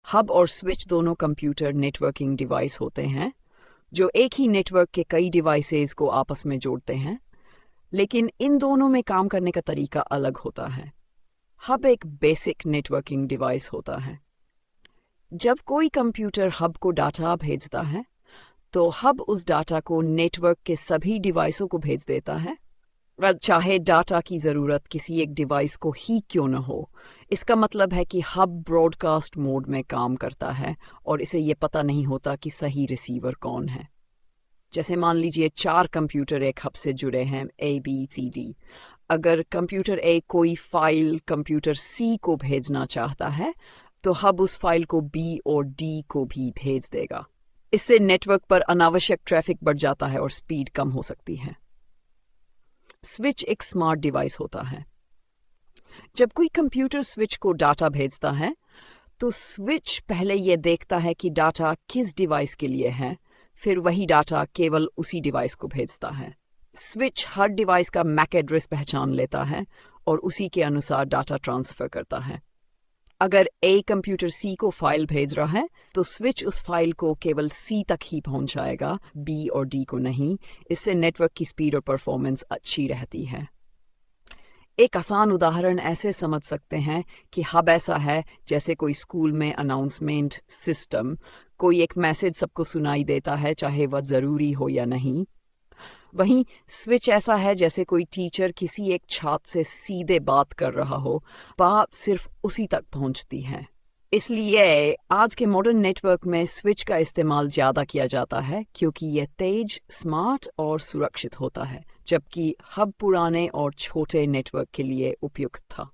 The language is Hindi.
हब और स्विच दोनों कंप्यूटर नेटवर्किंग डिवाइस होते हैं जो एक ही नेटवर्क के कई डिवाइसेस को आपस में जोड़ते हैं, लेकिन इन दोनों में काम करने का तरीका अलग होता है। हब एक बेसिक नेटवर्किंग डिवाइस होता है। जब कोई कंप्यूटर हब को डाटा भेजता है तो हब उस डाटा को नेटवर्क के सभी डिवाइसों को भेज देता है, चाहे डाटा की ज़रूरत किसी एक डिवाइस को ही क्यों न हो। इसका मतलब है कि हब ब्रॉडकास्ट मोड में काम करता है और इसे ये पता नहीं होता कि सही रिसीवर कौन है। जैसे मान लीजिए 4 कंप्यूटर एक हब से जुड़े हैं, ABCD। अगर कंप्यूटर A कोई फाइल कंप्यूटर C को भेजना चाहता है तो हब उस फाइल को B और D को भी भेज देगा। इससे नेटवर्क पर अनावश्यक ट्रैफिक बढ़ जाता है और स्पीड कम हो सकती है। स्विच एक स्मार्ट डिवाइस होता है। जब कोई कंप्यूटर स्विच को डाटा भेजता है तो स्विच पहले यह देखता है कि डाटा किस डिवाइस के लिए है, फिर वही डाटा केवल उसी डिवाइस को भेजता है। स्विच हर डिवाइस का मैक एड्रेस पहचान लेता है और उसी के अनुसार डाटा ट्रांसफर करता है। अगर A कंप्यूटर C को फाइल भेज रहा है तो स्विच उस फाइल को केवल C तक ही पहुंचाएगा, B और D को नहीं। इससे नेटवर्क की स्पीड और परफॉर्मेंस अच्छी रहती है। एक आसान उदाहरण ऐसे समझ सकते हैं कि हब ऐसा है जैसे कोई स्कूल में अनाउंसमेंट सिस्टम। कोई एक मैसेज सबको सुनाई देता है, चाहे वह ज़रूरी हो या नहीं। वहीं स्विच ऐसा है जैसे कोई टीचर किसी एक छात्र से सीधे बात कर रहा हो, बात सिर्फ उसी तक पहुंचती है। इसलिए आज के मॉडर्न नेटवर्क में स्विच का इस्तेमाल ज़्यादा किया जाता है क्योंकि यह तेज, स्मार्ट और सुरक्षित होता है, जबकि हब पुराने और छोटे नेटवर्क के लिए उपयुक्त था।